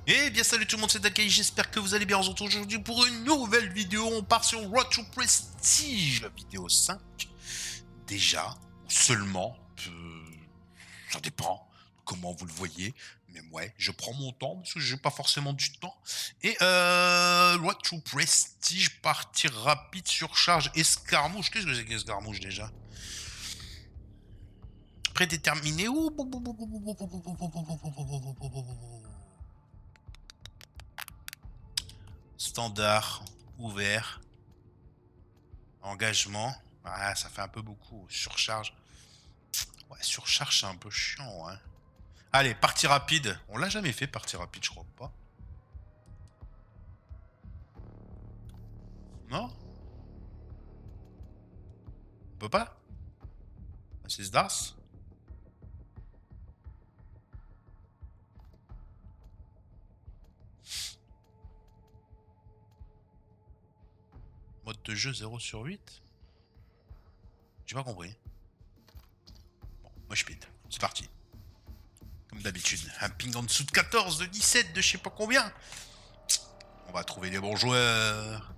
Eh bien salut tout le monde, c'est Akai, j'espère que vous allez bien. On se retrouve aujourd'hui pour une nouvelle vidéo. On part sur Road to Prestige, la vidéo 5. Déjà, ou seulement, ça dépend comment vous le voyez. Mais ouais, je prends mon temps parce que j'ai pas forcément du temps. Et Road to Prestige, partie rapide, surcharge, escarmouche. Qu'est-ce que c'est qu'escarmouche déjà? Prédéterminé. Standard, ouvert. Engagement. Ah, ça fait un peu beaucoup. Surcharge. Ouais, surcharge, c'est un peu chiant, hein. Allez, partie rapide. On l'a jamais fait, partie rapide, je crois pas. Non? On peut pas? C'est Sdars? Mode de jeu 0/8? J'ai pas compris. Bon, moi je pite. C'est parti. Comme d'habitude. Un ping en dessous de 14, de 17, de je sais pas combien. On va trouver des bons joueurs.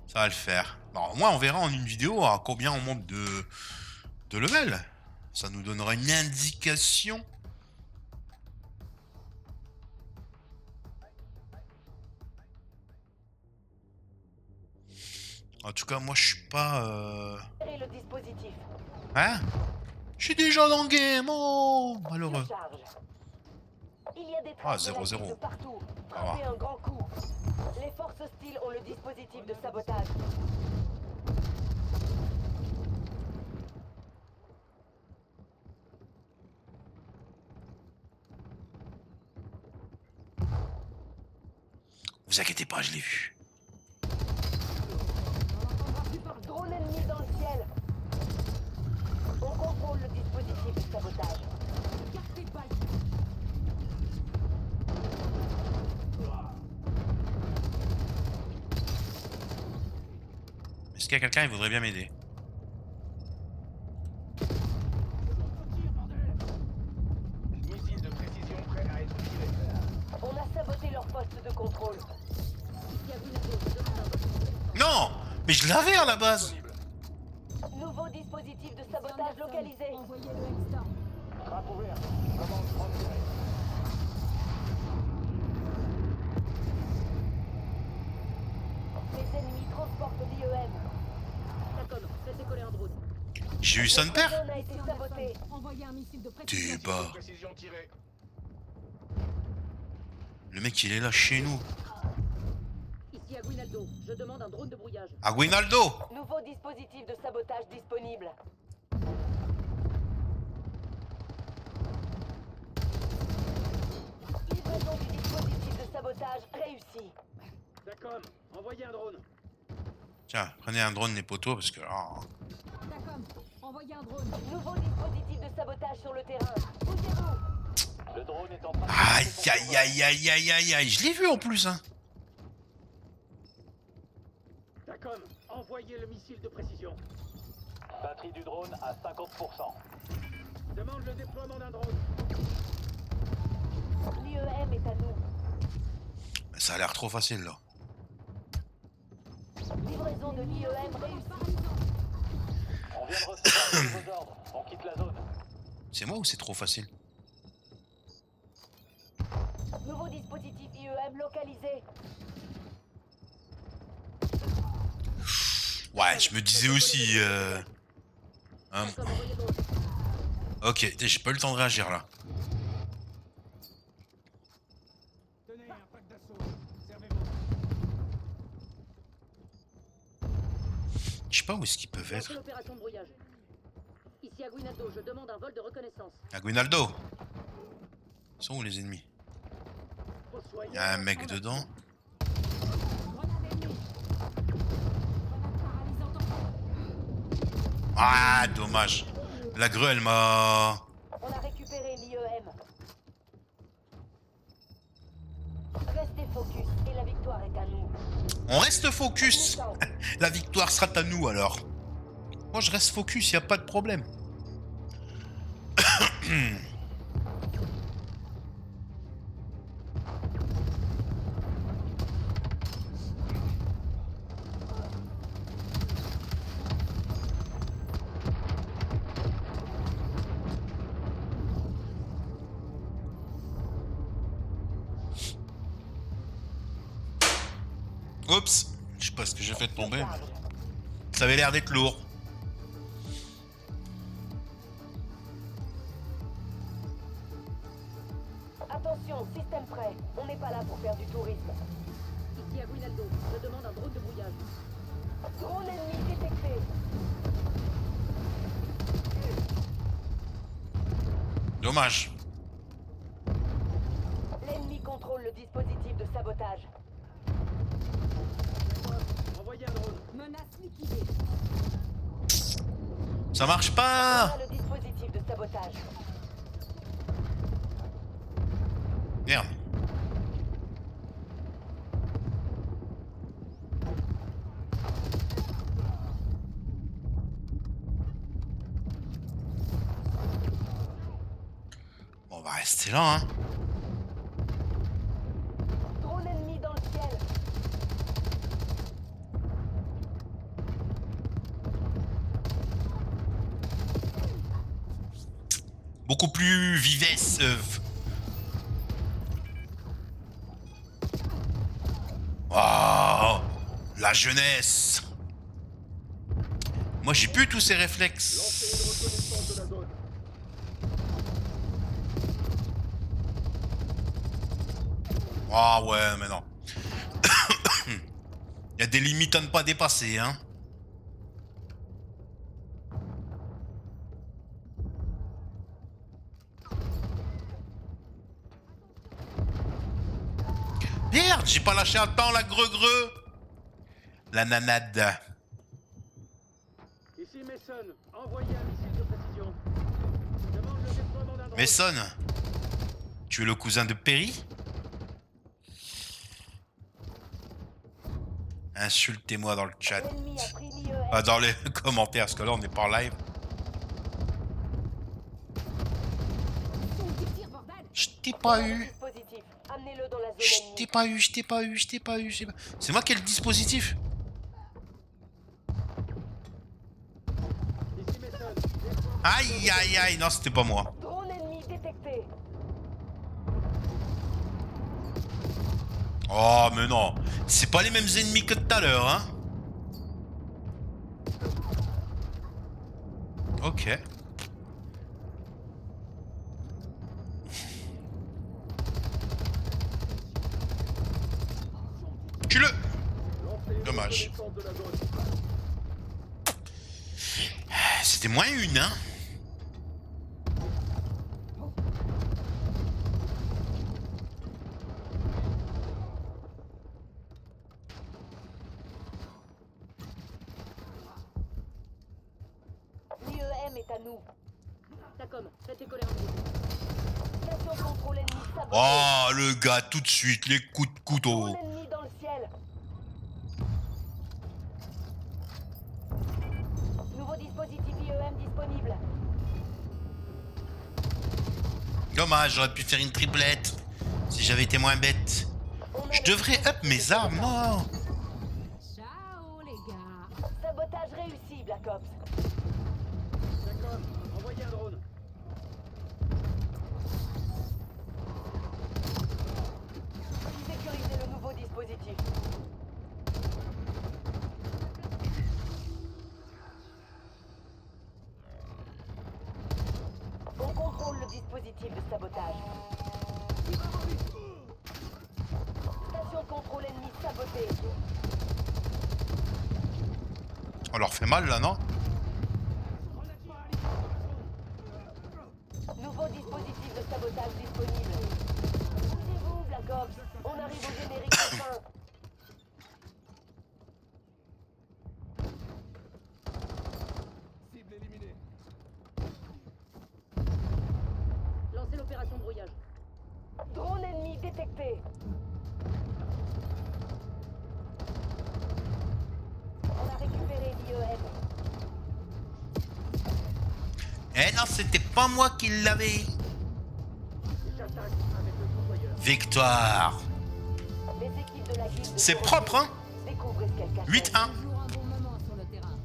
Ça va le faire. Bon, au moins, on verra en une vidéo à combien on monte de level. Ça nous donnera une indication. En tout cas, moi, je suis pas... Le dispositif. Hein? Je suis déjà dans le game, oh malheureux. Surcharge. Il y a des Ah, traces de la 0-0. vie de partout. Ça va. Frappez un grand coup. Les forces hostiles ont le dispositif de sabotage. Vous inquiétez pas, je l'ai vu. Drone ennemi dans le ciel. On contrôle le dispositif de sabotage. Est-ce qu'il y a quelqu'un qui voudrait bien m'aider? Missile de précision prêt à être tiré. On a saboté leur poste de contrôle. Non! Mais je l'avais à la base! Nouveau dispositif de sabotage localisé. Trappe ouverte. Commande transférée. Les ennemis transportent l'IEM. J'ai eu son La père? zone a été sabotée. Envoyez un missile de précision. Missile Débat. de précision tiré. Le mec, il est là chez nous. Ici Aguinaldo, je demande un drone de brouillage. Aguinaldo! Nouveau dispositif de sabotage disponible. Livraison du dispositif de sabotage réussi. D'accord. Envoyez un drone. Tiens, prenez un drone, les poteaux, parce que... oh. D'accord, envoyez un drone. Nouveau dispositif de sabotage sur le terrain. Bougez-vous. Le drone est en train de... Aïe, aïe, aïe, aïe, aïe, aïe, aïe. Je l'ai vu en plus, hein. D'accord. Envoyez le missile de précision. Batterie du drone à 50%. Demande le déploiement d'un drone. L'IEM est à nous. Ça a l'air trop facile, là. Livraison de l'IEM réussie. On vient de recevoir de nouveaux ordres. On quitte la zone. C'est moi ou c'est trop facile? Nouveau dispositif IEM localisé. Ouais, je me disais aussi... hein. D'accord, envoyez drone. Ok, j'ai pas eu le temps de réagir, là. Tenez un pack d'assaut. Servez-vous. Je sais pas où est-ce qu'ils peuvent Lancez être. l'opération de brouillage. Ici Aguinaldo, je demande un vol de reconnaissance. Aguinaldo! Ils sont où les ennemis? Reçoyez. Il y a un mec dedans. Grenade ennemie. Grenade paralysante en Ah, dommage. La grue, elle m'a... On a récupéré l'IEM. Restez focus et la victoire est à nous. On reste focus. La victoire sera à nous, alors. Moi, je reste focus, y a pas de problème. Oups, je sais pas ce que j'ai fait tomber, mais ça avait l'air d'être lourd. Attention, système prêt. On n'est pas là pour faire du tourisme. Ici Aguinaldo, je demande un drone de brouillage. Drone ennemi détecté. Dommage. L'ennemi contrôle le dispositif de sabotage. Envoyez un drone. Menace liquidée. Ça marche pas. Voilà le dispositif de sabotage. Merde. On va rester là, hein. Drone ennemi dans le ciel. Beaucoup plus vivace. Oh, la jeunesse. Moi, j'ai plus tous ces réflexes. Lancez une reconnaissance de la zone. Ah ouais, mais non. Il y a des limites à ne pas dépasser, hein. Merde, j'ai pas lâché à temps la greu-greu. La nanade. Ici Mason, envoyez un missile de précision. Demande le déploiement d'un drone. Mason, tu es le cousin de Perry? Insultez-moi dans le chat. L'ennemi a pris l'IEM. Pas dans les commentaires, parce que là on est pas en live. Je t'ai pas Voilà le eu. dispositif. Amenez-le dans la zone Je ennemie. t'ai pas eu, je t'ai pas eu, je t'ai pas eu. C'est moi qui ai le dispositif. Ici Mason. Aïe aïe aïe, non c'était pas moi. Drone ennemi détecté. Oh mais non, c'est pas les mêmes ennemis que tout à l'heure, hein. Ok. Tue-le. Lancez une Dommage. reconnaissance de la zone. C'était moins une, hein. L'IEM est à nous. Tacom, faites écoler un drone. Station contrôle ennemi sabotée. Oh le gars, tout de suite, les coups de couteau. Drone ennemi dans le ciel. Nouveau dispositif IEM disponible. Dommage, j'aurais pu faire une triplette si j'avais été moins bête. On a Je le devrais up mes armes, non. Ciao les gars. Sabotage réussi, Black Ops. D'accord, envoyez un drone. Sécurisez le nouveau dispositif. On contrôle le dispositif de sabotage. Station de contrôle ennemi sabotée. On leur fait mal là, non? Nouveau dispositif de sabotage disponible. Bougez-vous, Black Ops. On arrive au générique de fin. Cible éliminée. Lancez l'opération brouillage. Drone ennemi détecté. On a récupéré l'IEM. Eh non, c'était pas moi qui l'avais. J'attaque avec le convoyeur. Victoire. Les équipes de la guilde de C'est Toronto propre, hein. découvrent ce qu'elles cachent. 8-1. Toujours un bon moment sur le terrain.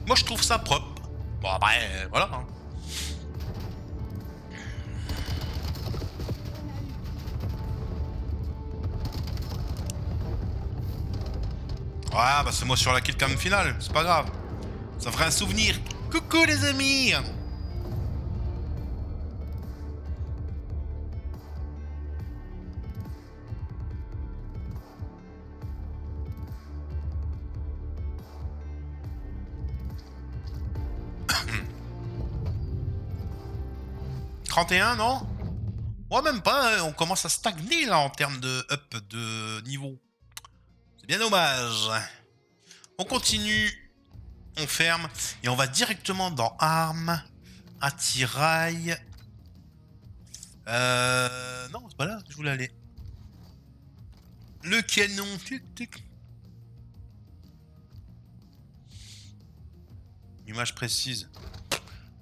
Moi je trouve ça propre. Bon après, voilà. Hein. Ouais, bah c'est moi sur la kill cam finale, c'est pas grave. Ça ferait un souvenir. Coucou les amis. « 31, non? Ouais, même pas, hein, on commence à stagner là en termes de up de niveau. C'est bien dommage. On continue, on ferme et on va directement dans armes, attirail. Non, c'est pas là que je voulais aller. Le canon, tic tic. Image précise.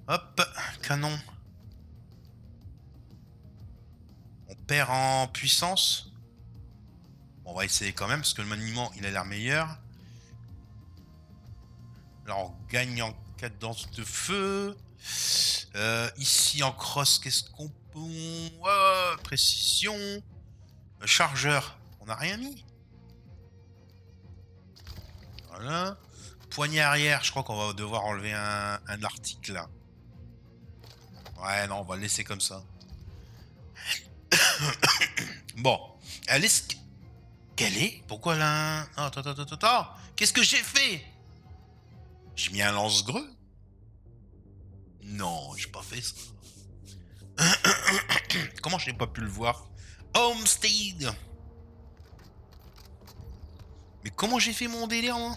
Hop, canon. On perd en puissance. Bon, on va essayer quand même parce que le maniement il a l'air meilleur. Là on gagne en cadence de feu. Ici en cross, qu'est-ce qu'on peut... précision. Chargeur, on n'a rien mis. Voilà. Poignée arrière, je crois qu'on va devoir enlever un article là. Ouais, non, on va le laisser comme ça. Bon, elle est... Quelle est? Pourquoi là? Attends. Qu'est-ce que j'ai fait? J'ai mis un lance-greux? Non, j'ai pas fait ça. Comment je n'ai pas pu le voir? Homestead. Mais comment j'ai fait mon délire, moi?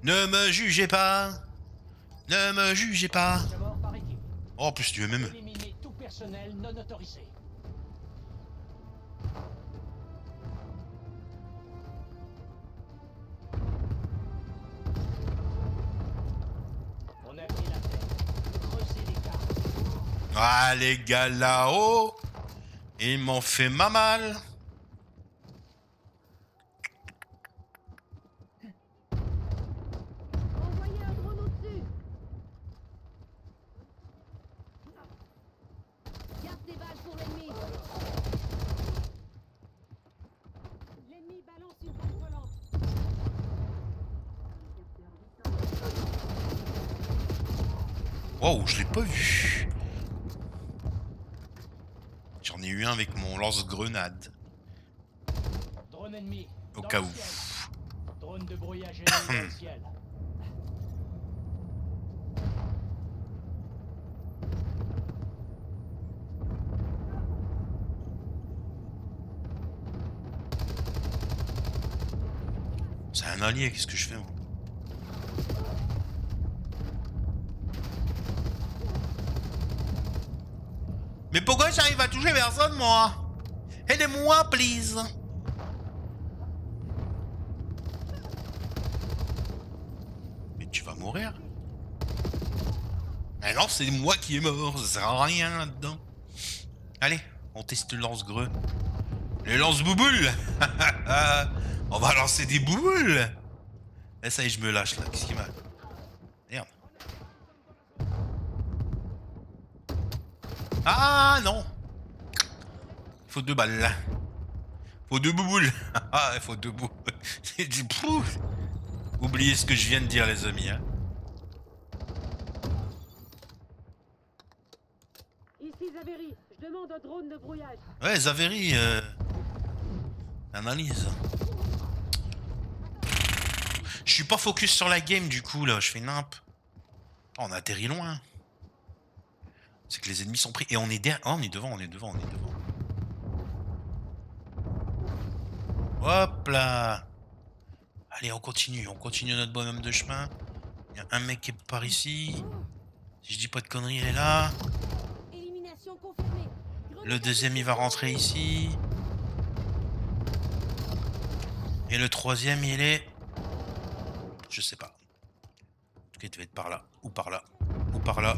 Ne me jugez pas. Ne me jugez pas. Oh, en plus tu veux même... Éliminer tout personnel non autorisé. On a pris la tête. Creusez les cartes. Ah, les gars là-haut, ils m'ont fait ma mal. Envoyez un drone au-dessus. Garde tes balles pour l'ennemi. L'ennemi balance une bombe volante. Wow, je l'ai pas vu. J'en ai eu un avec mon lance-grenade. Drone ennemi. Au dans cas le où. ciel. Drone de brouillage ennemi dans le ciel. C'est un allié, qu'est-ce que je fais moi? Mais pourquoi j'arrive à toucher personne moi? Aidez-moi, please. Mais tu vas mourir. Ah non, c'est moi qui est mort, ça sert à rien là-dedans. Allez, on teste le lance-greux. Le lance-bouboules. On va lancer des bouboules. Et ça y est, je me lâche là, qu'est-ce qui m'a... Merde. Ah non. Il faut 2 balles là. Faut 2 bouboules. Ah, il faut 2 boules. C'est du pouf. Oubliez ce que je viens de dire les amis. Hein. Ici Zaveri, je demande un drone de brouillage. Ouais, Zaveri, analyse. Je suis pas focus sur la game du coup là, je fais nimp. Oh, on a atterri loin. C'est que les ennemis sont pris. Et on est derrière. Oh, on est devant. Hop là. Allez, on continue notre bonhomme de chemin. Il y a un mec qui est par ici. Si je dis pas de conneries, il est là. Élimination confirmée. Le deuxième, il va rentrer ici. Et le troisième, il est... Je sais pas. En tout cas, il devait être par là. Ou par là. Ou par là.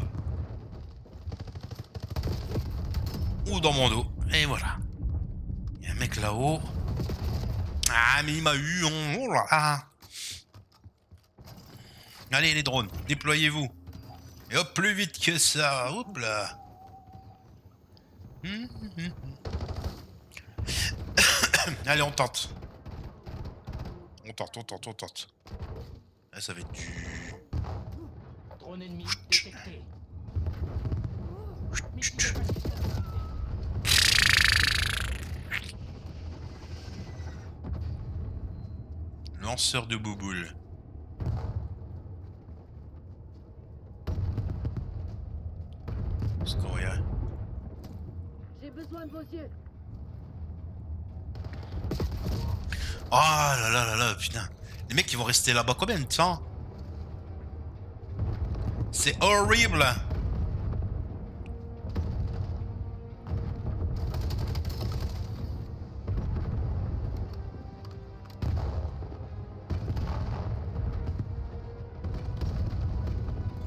Ou dans mon dos. Et voilà. Il y a un mec là-haut. Ah, mais il m'a eu. Oh là là. Allez, les drones, déployez-vous. Et hop, plus vite que ça. Hop là. Allez, on tente. On tente. Là, ça va être du... Drone ennemi détecté. Lanceur de bouboule. Scoria. J'ai besoin de vos yeux. Oh là, putain. Les mecs, ils vont rester là-bas combien de temps? C'est horrible.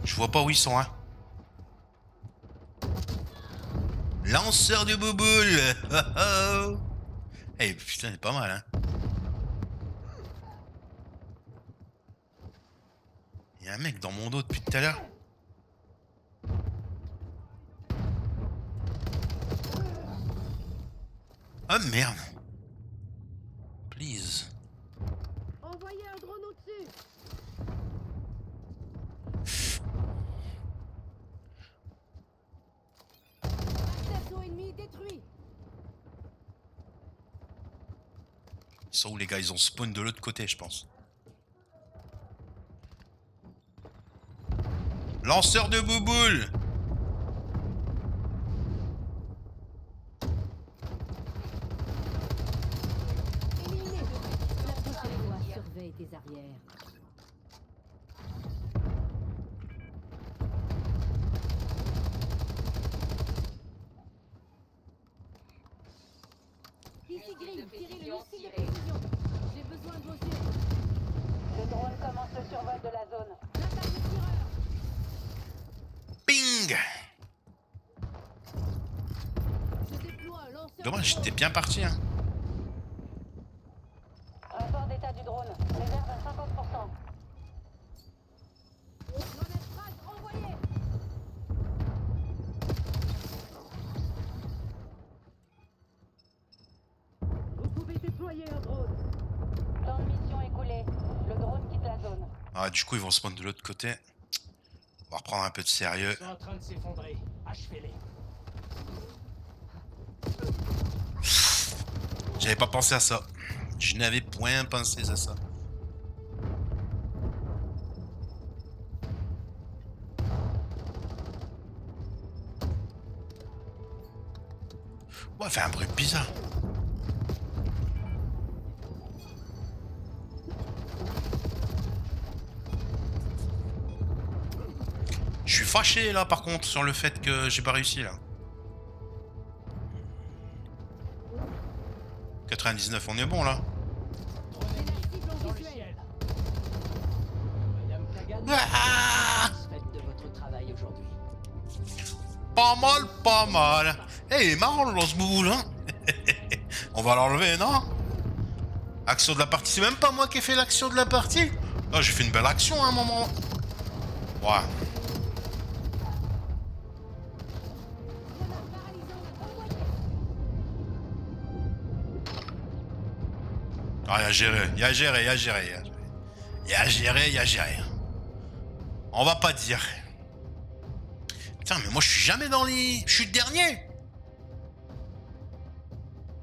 Je vois pas où ils sont, hein. Lanceur de bouboule. Eh putain, c'est pas mal, hein. Il y a un mec dans mon dos depuis tout à l'heure. Ah merde. Please. Envoyez un drone au-dessus. Station ennemie détruit. Ils sont où les gars? Ils ont spawn de l'autre côté, je pense. Lanceur de bouboule. Éliminé. La prochaine fois, surveille tes arrières. Ici Green, tirez le missile de précision. J'ai besoin de vos yeux. Le drone commence le survol de la zone. L'attaque du tireur. Ping. Je déploie un lanceur. Dommage, de j'étais drone. bien parti, hein. Rapport d'état du drone. Réserve à 50%. Grenade frag envoyée. Vous pouvez déployer un drone. Temps de mission écoulé. Le drone quitte la zone. Ah, du coup, ils vont spawn de l'autre côté. On va reprendre un peu de sérieux. Ils sont en train de s'effondrer. Achevez-les. J'avais pas pensé à ça. Je n'avais point pensé à ça. Ouais, fait un bruit bizarre. Je suis fâché là par contre sur le fait que j'ai pas réussi là. 99, on est bon là. Drone ennemi dans le ciel. Madame Kagan, Ah, satisfaite de votre travail aujourd'hui. pas mal, pas mal. Eh, il est marrant le lance-boule, hein. On va l'enlever, non? Action de la partie, c'est même pas moi qui ai fait l'action de la partie. Oh, j'ai fait une belle action à un moment. Ouais. Grenade paralysante envoyée. Ah, y'a géré, y'a géré, y'a géré, y'a géré. Y'a géré, y'a géré. On va pas dire. Putain, mais moi je suis jamais dans les... Je suis le dernier.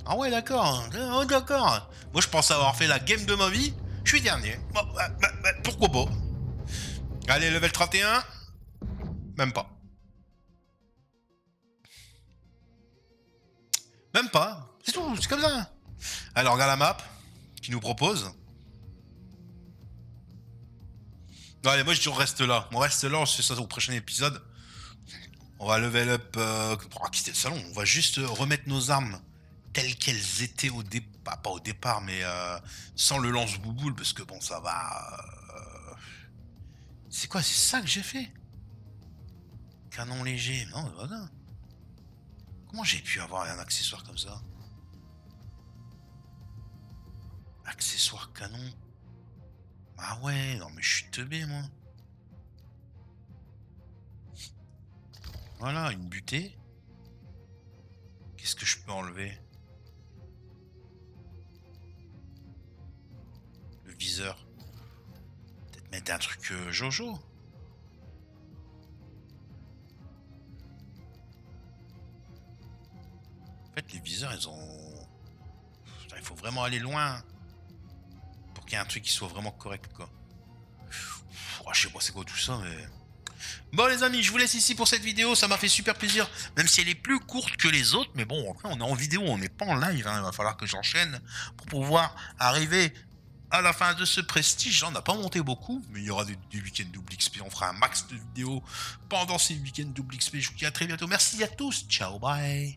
Ah ouais, d'accord. Oh, d'accord. Moi je pense avoir fait la game de ma vie. Je suis dernier. Bon, pourquoi pas? Allez, level 31. Même pas. Même pas. C'est tout, c'est comme ça. Alors, regarde la map qui nous propose. Non, allez, moi je dis on reste là. On reste là, on se fait ça au prochain épisode. On va level up. Pour quitter le salon. On va juste remettre nos armes telles qu'elles étaient au départ. Pas au départ, mais sans le lance-bouboule. Parce que bon, ça va. C'est quoi? C'est ça que j'ai fait? Canon léger. Non, voilà. Comment j'ai pu avoir un accessoire comme ça? Accessoire canon. Ah ouais, non mais je suis teubé moi. Voilà, une butée. Qu'est-ce que je peux enlever? Le viseur. viseurs. Peut-être mettre un truc Jojo. En fait, les viseurs, ils ont... Putain, il faut vraiment aller loin pour qu'il y ait un truc qui soit vraiment correct, quoi. Oh, je sais pas c'est quoi tout ça, mais... Bon les amis, je vous laisse ici pour cette vidéo, ça m'a fait super plaisir, même si elle est plus courte que les autres, mais bon, après on est en vidéo, on n'est pas en live, hein. Il va falloir que j'enchaîne pour pouvoir arriver à la fin de ce prestige. On n'a pas monté beaucoup, mais il y aura des week-ends double XP, on fera un max de vidéos pendant ces week-ends double XP. Je vous dis à très bientôt, merci à tous, ciao, bye.